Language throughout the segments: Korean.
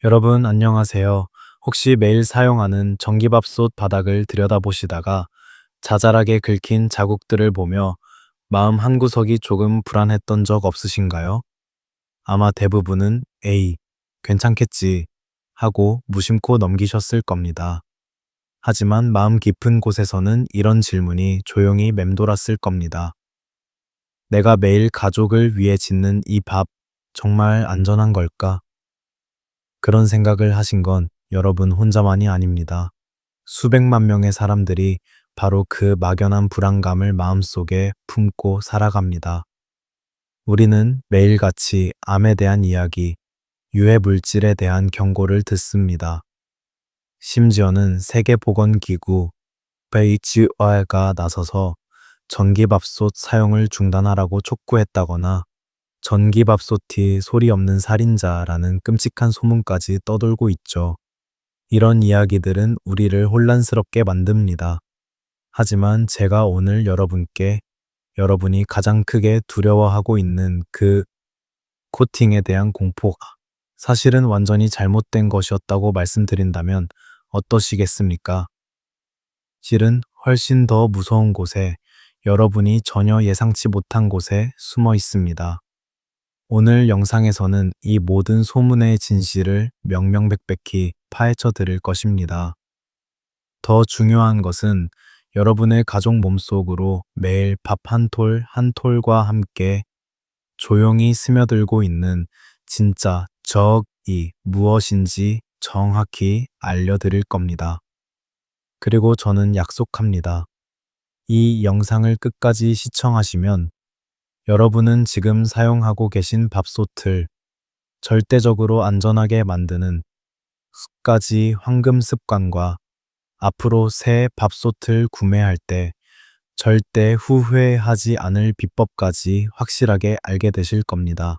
여러분 안녕하세요. 혹시 매일 사용하는 전기밥솥 바닥을 들여다보시다가 자잘하게 긁힌 자국들을 보며 마음 한구석이 조금 불안했던 적 없으신가요? 아마 대부분은 에이, 괜찮겠지 하고 무심코 넘기셨을 겁니다. 하지만 마음 깊은 곳에서는 이런 질문이 조용히 맴돌았을 겁니다. 내가 매일 가족을 위해 짓는 이 밥 정말 안전한 걸까? 그런 생각을 하신 건 여러분 혼자만이 아닙니다. 수백만 명의 사람들이 바로 그 막연한 불안감을 마음속에 품고 살아갑니다. 우리는 매일같이 암에 대한 이야기, 유해 물질에 대한 경고를 듣습니다. 심지어는 세계보건기구 WHO가 나서서 전기밥솥 사용을 중단하라고 촉구했다거나 전기밥솥이 소리 없는 살인자라는 끔찍한 소문까지 떠돌고 있죠. 이런 이야기들은 우리를 혼란스럽게 만듭니다. 하지만 제가 오늘 여러분께 여러분이 가장 크게 두려워하고 있는 그 코팅에 대한 공포가 사실은 완전히 잘못된 것이었다고 말씀드린다면 어떠시겠습니까? 실은 훨씬 더 무서운 곳에 여러분이 전혀 예상치 못한 곳에 숨어 있습니다. 오늘 영상에서는 이 모든 소문의 진실을 명명백백히 파헤쳐 드릴 것입니다. 더 중요한 것은 여러분의 가족 몸속으로 매일 밥 한 톨 한 톨과 함께 조용히 스며들고 있는 진짜 적이 무엇인지 정확히 알려드릴 겁니다. 그리고 저는 약속합니다. 이 영상을 끝까지 시청하시면 여러분은 지금 사용하고 계신 밥솥을 절대적으로 안전하게 만드는 습가지 황금 습관과 앞으로 새 밥솥을 구매할 때 절대 후회하지 않을 비법까지 확실하게 알게 되실 겁니다.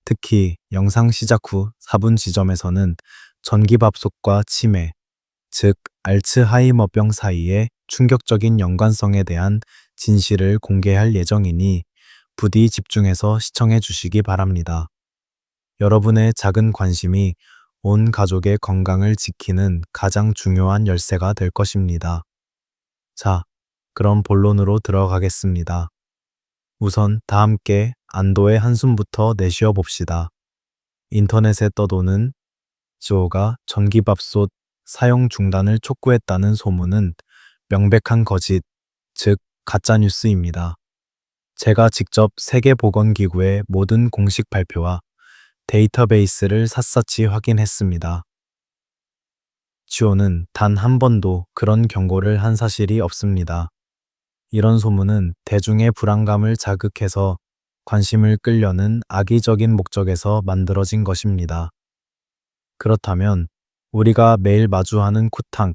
특히 영상 시작 후 4분 지점에서는 전기밥솥과 치매, 즉 알츠하이머병 사이의 충격적인 연관성에 대한 진실을 공개할 예정이니 부디 집중해서 시청해 주시기 바랍니다. 여러분의 작은 관심이 온 가족의 건강을 지키는 가장 중요한 열쇠가 될 것입니다. 자, 그럼 본론으로 들어가겠습니다. 우선 다 함께 안도의 한숨부터 내쉬어 봅시다. 인터넷에 떠도는 지오가 전기밥솥 사용 중단을 촉구했다는 소문은 명백한 거짓, 즉 가짜뉴스입니다. 제가 직접 세계보건기구의 모든 공식 발표와 데이터베이스를 샅샅이 확인했습니다. 지오는 단 한 번도 그런 경고를 한 사실이 없습니다. 이런 소문은 대중의 불안감을 자극해서 관심을 끌려는 악의적인 목적에서 만들어진 것입니다. 그렇다면 우리가 매일 마주하는 쿠탕,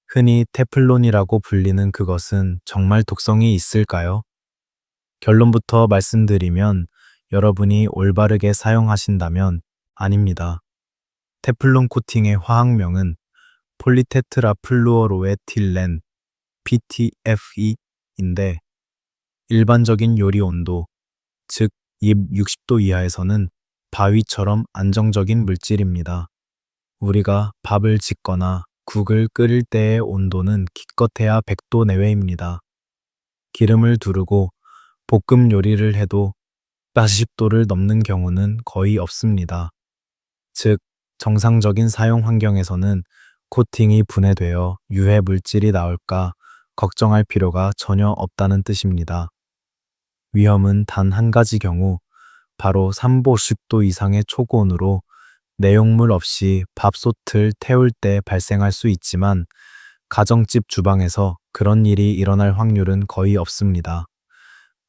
흔히 테플론이라고 불리는 그것은 정말 독성이 있을까요? 결론부터 말씀드리면 여러분이 올바르게 사용하신다면 아닙니다. 테플론 코팅의 화학명은 폴리테트라플루어로에틸렌 PTFE인데 일반적인 요리 온도, 즉 입 60도 이하에서는 바위처럼 안정적인 물질입니다. 우리가 밥을 짓거나 국을 끓일 때의 온도는 기껏해야 100도 내외입니다. 기름을 두르고 볶음 요리를 해도 40도를 넘는 경우는 거의 없습니다. 즉, 정상적인 사용 환경에서는 코팅이 분해되어 유해 물질이 나올까 걱정할 필요가 전혀 없다는 뜻입니다. 위험은 단 한 가지 경우, 바로 350도 이상의 초고온으로 내용물 없이 밥솥을 태울 때 발생할 수 있지만 가정집 주방에서 그런 일이 일어날 확률은 거의 없습니다.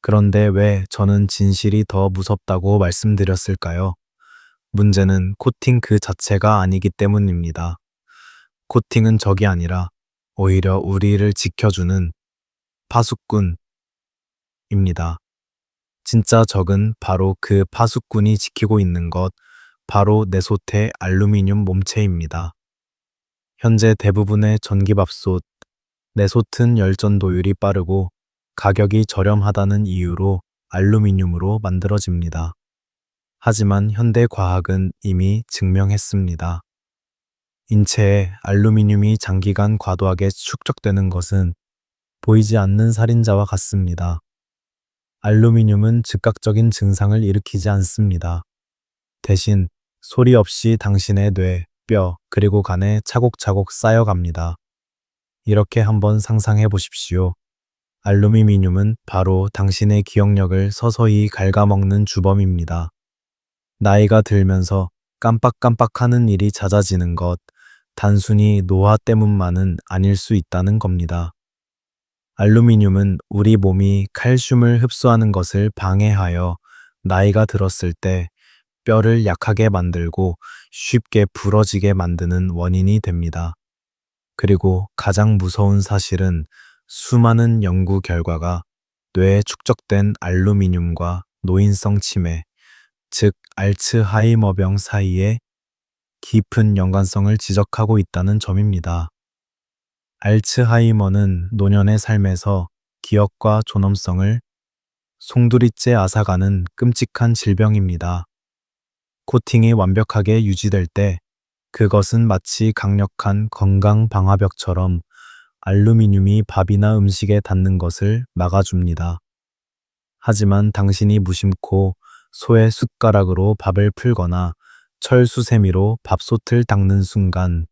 그런데 왜 저는 진실이 더 무섭다고 말씀드렸을까요? 문제는 코팅 그 자체가 아니기 때문입니다. 코팅은 적이 아니라 오히려 우리를 지켜주는 파수꾼입니다. 진짜 적은 바로 그 파수꾼이 지키고 있는 것, 바로 내솥의 알루미늄 몸체입니다. 현재 대부분의 전기밥솥, 내솥은 열전도율이 빠르고 가격이 저렴하다는 이유로 알루미늄으로 만들어집니다. 하지만 현대 과학은 이미 증명했습니다. 인체에 알루미늄이 장기간 과도하게 축적되는 것은 보이지 않는 살인자와 같습니다. 알루미늄은 즉각적인 증상을 일으키지 않습니다. 대신 소리 없이 당신의 뇌, 뼈, 그리고 간에 차곡차곡 쌓여갑니다. 이렇게 한번 상상해 보십시오. 알루미늄은 바로 당신의 기억력을 서서히 갉아먹는 주범입니다. 나이가 들면서 깜빡깜빡하는 일이 잦아지는 것, 단순히 노화 때문만은 아닐 수 있다는 겁니다. 알루미늄은 우리 몸이 칼슘을 흡수하는 것을 방해하여 나이가 들었을 때 뼈를 약하게 만들고 쉽게 부러지게 만드는 원인이 됩니다. 그리고 가장 무서운 사실은 수많은 연구 결과가 뇌에 축적된 알루미늄과 노인성 치매, 즉 알츠하이머병 사이에 깊은 연관성을 지적하고 있다는 점입니다. 알츠하이머는 노년의 삶에서 기억과 존엄성을 송두리째 앗아가는 끔찍한 질병입니다. 코팅이 완벽하게 유지될 때 그것은 마치 강력한 건강 방화벽처럼 알루미늄이 밥이나 음식에 닿는 것을 막아줍니다. 하지만 당신이 무심코 소의 숟가락으로 밥을 풀거나 철수세미로 밥솥을 닦는 순간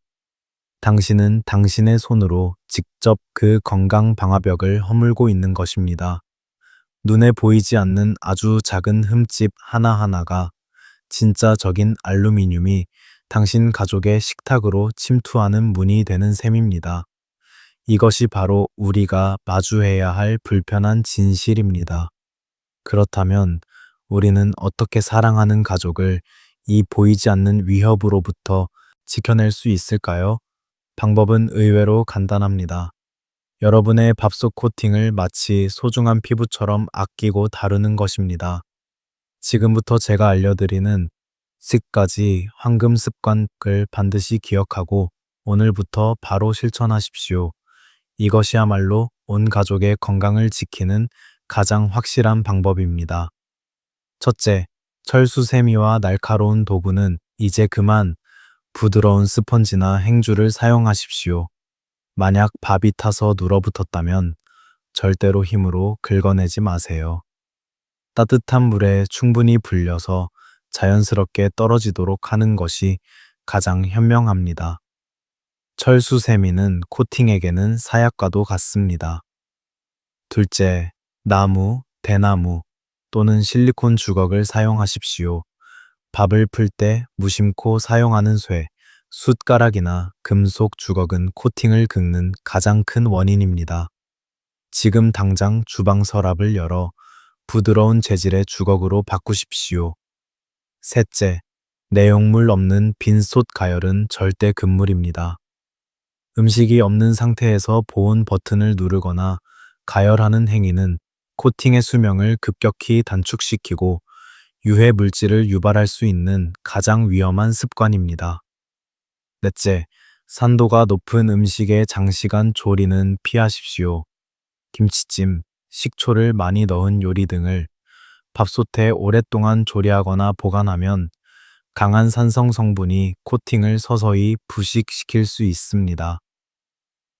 당신은 당신의 손으로 직접 그 건강 방화벽을 허물고 있는 것입니다. 눈에 보이지 않는 아주 작은 흠집 하나하나가 진짜적인 알루미늄이 당신 가족의 식탁으로 침투하는 문이 되는 셈입니다. 이것이 바로 우리가 마주해야 할 불편한 진실입니다. 그렇다면 우리는 어떻게 사랑하는 가족을 이 보이지 않는 위협으로부터 지켜낼 수 있을까요? 방법은 의외로 간단합니다. 여러분의 밥솥 코팅을 마치 소중한 피부처럼 아끼고 다루는 것입니다. 지금부터 제가 알려드리는 10가지 황금 습관을 반드시 기억하고 오늘부터 바로 실천하십시오. 이것이야말로 온 가족의 건강을 지키는 가장 확실한 방법입니다. 첫째, 철수세미와 날카로운 도구는 이제 그만 부드러운 스펀지나 행주를 사용하십시오. 만약 밥이 타서 눌어붙었다면 절대로 힘으로 긁어내지 마세요. 따뜻한 물에 충분히 불려서 자연스럽게 떨어지도록 하는 것이 가장 현명합니다. 철수세미는 코팅에게는 사약과도 같습니다. 둘째, 나무, 대나무 또는 실리콘 주걱을 사용하십시오. 밥을 풀 때 무심코 사용하는 쇠, 숟가락이나 금속 주걱은 코팅을 긁는 가장 큰 원인입니다. 지금 당장 주방 서랍을 열어 부드러운 재질의 주걱으로 바꾸십시오. 셋째, 내용물 없는 빈솥 가열은 절대 금물입니다. 음식이 없는 상태에서 보온 버튼을 누르거나 가열하는 행위는 코팅의 수명을 급격히 단축시키고 유해 물질을 유발할 수 있는 가장 위험한 습관입니다. 넷째, 산도가 높은 음식의 장시간 조리는 피하십시오. 김치찜, 식초를 많이 넣은 요리 등을 밥솥에 오랫동안 조리하거나 보관하면 강한 산성 성분이 코팅을 서서히 부식시킬 수 있습니다.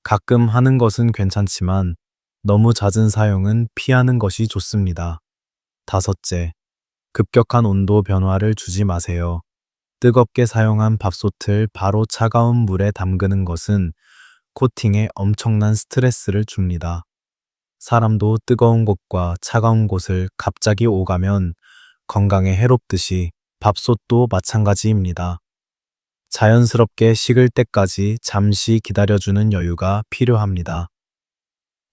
가끔 하는 것은 괜찮지만 너무 잦은 사용은 피하는 것이 좋습니다. 다섯째, 급격한 온도 변화를 주지 마세요. 뜨겁게 사용한 밥솥을 바로 차가운 물에 담그는 것은 코팅에 엄청난 스트레스를 줍니다. 사람도 뜨거운 곳과 차가운 곳을 갑자기 오가면 건강에 해롭듯이 밥솥도 마찬가지입니다. 자연스럽게 식을 때까지 잠시 기다려주는 여유가 필요합니다.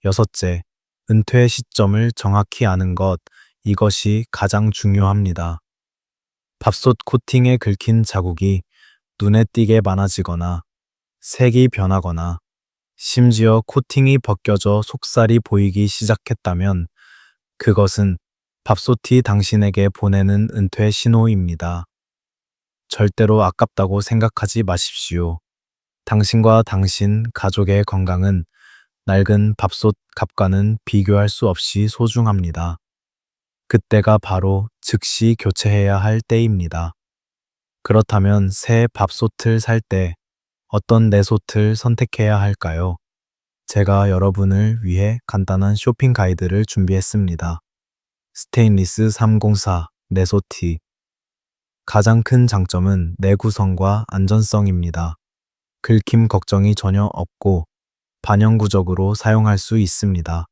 여섯째, 은퇴 시점을 정확히 아는 것, 이것이 가장 중요합니다. 밥솥 코팅에 긁힌 자국이 눈에 띄게 많아지거나 색이 변하거나 심지어 코팅이 벗겨져 속살이 보이기 시작했다면 그것은 밥솥이 당신에게 보내는 은퇴 신호입니다. 절대로 아깝다고 생각하지 마십시오. 당신과 당신 가족의 건강은 낡은 밥솥 값과는 비교할 수 없이 소중합니다. 그때가 바로 즉시 교체해야 할 때입니다. 그렇다면 새 밥솥을 살 때 어떤 내솥을 선택해야 할까요? 제가 여러분을 위해 간단한 쇼핑 가이드를 준비했습니다. 스테인리스 304 내솥티. 가장 큰 장점은 내구성과 안전성입니다. 긁힘 걱정이 전혀 없고 반영구적으로 사용할 수 있습니다.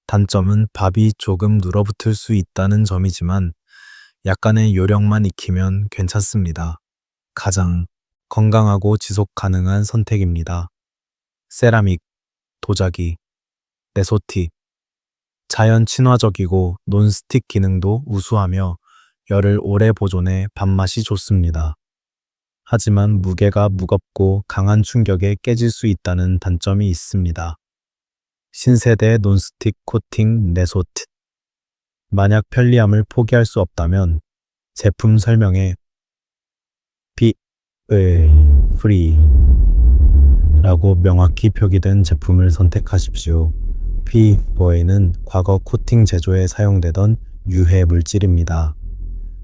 단점은 밥이 조금 눌어붙을 수 있다는 점이지만 약간의 요령만 익히면 괜찮습니다. 가장 건강하고 지속 가능한 선택입니다. 세라믹, 도자기, 내소티. 자연 친화적이고 논스틱 기능도 우수하며 열을 오래 보존해 밥맛이 좋습니다. 하지만 무게가 무겁고 강한 충격에 깨질 수 있다는 단점이 있습니다. 신세대 논스틱 코팅 내소트. 만약 편리함을 포기할 수 없다면 제품 설명에 free 라고 명확히 표기된 제품을 선택하십시오. P4A는 과거 코팅 제조에 사용되던 유해 물질입니다.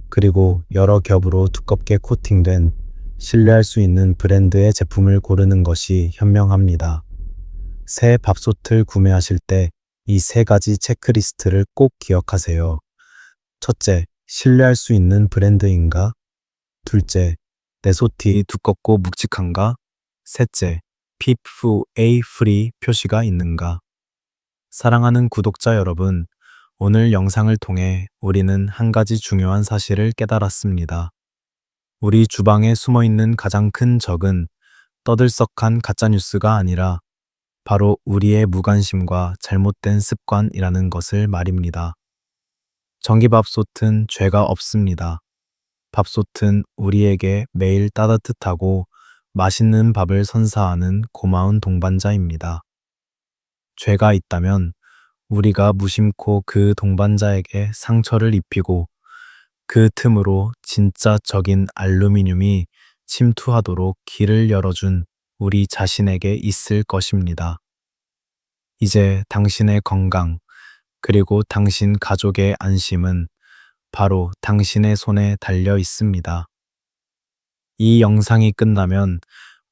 그리고 여러 겹으로 두껍게 코팅된 신뢰할 수 있는 브랜드의 제품을 고르는 것이 현명합니다. 새 밥솥을 구매하실 때 이 세 가지 체크리스트를 꼭 기억하세요. 첫째, 신뢰할 수 있는 브랜드인가? 둘째, 내솥이 두껍고 묵직한가? 셋째, P4A free 표시가 있는가? 사랑하는 구독자 여러분, 오늘 영상을 통해 우리는 한 가지 중요한 사실을 깨달았습니다. 우리 주방에 숨어 있는 가장 큰 적은 떠들썩한 가짜뉴스가 아니라 바로 우리의 무관심과 잘못된 습관이라는 것을 말입니다. 전기밥솥은 죄가 없습니다. 밥솥은 우리에게 매일 따뜻하고 맛있는 밥을 선사하는 고마운 동반자입니다. 죄가 있다면 우리가 무심코 그 동반자에게 상처를 입히고 그 틈으로 진짜 적인 알루미늄이 침투하도록 길을 열어준 우리 자신에게 있을 것입니다. 이제 당신의 건강, 그리고 당신 가족의 안심은 바로 당신의 손에 달려 있습니다. 이 영상이 끝나면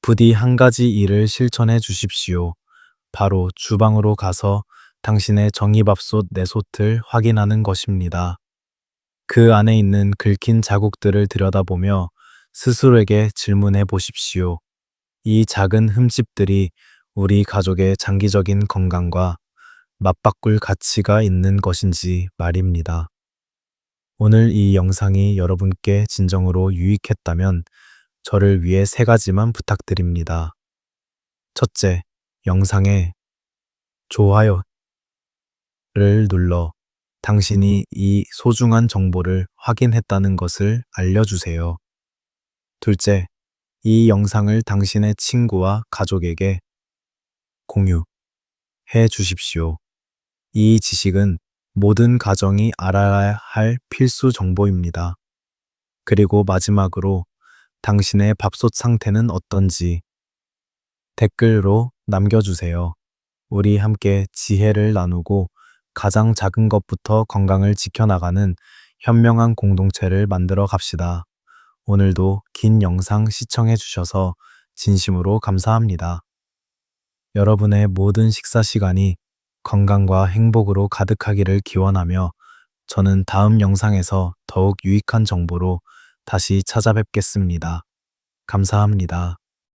부디 한 가지 일을 실천해 주십시오. 바로 주방으로 가서 당신의 전기밥솥 내솥을 확인하는 것입니다. 그 안에 있는 긁힌 자국들을 들여다보며 스스로에게 질문해 보십시오. 이 작은 흠집들이 우리 가족의 장기적인 건강과 맞바꿀 가치가 있는 것인지 말입니다. 오늘 이 영상이 여러분께 진정으로 유익했다면 저를 위해 세 가지만 부탁드립니다. 첫째, 영상에 좋아요를 눌러 당신이 이 소중한 정보를 확인했다는 것을 알려주세요. 둘째, 이 영상을 당신의 친구와 가족에게 공유해 주십시오. 이 지식은 모든 가정이 알아야 할 필수 정보입니다. 그리고 마지막으로 당신의 밥솥 상태는 어떤지 댓글로 남겨주세요. 우리 함께 지혜를 나누고 가장 작은 것부터 건강을 지켜나가는 현명한 공동체를 만들어 갑시다. 오늘도 긴 영상 시청해 주셔서 진심으로 감사합니다. 여러분의 모든 식사 시간이 건강과 행복으로 가득하기를 기원하며 저는 다음 영상에서 더욱 유익한 정보로 다시 찾아뵙겠습니다. 감사합니다.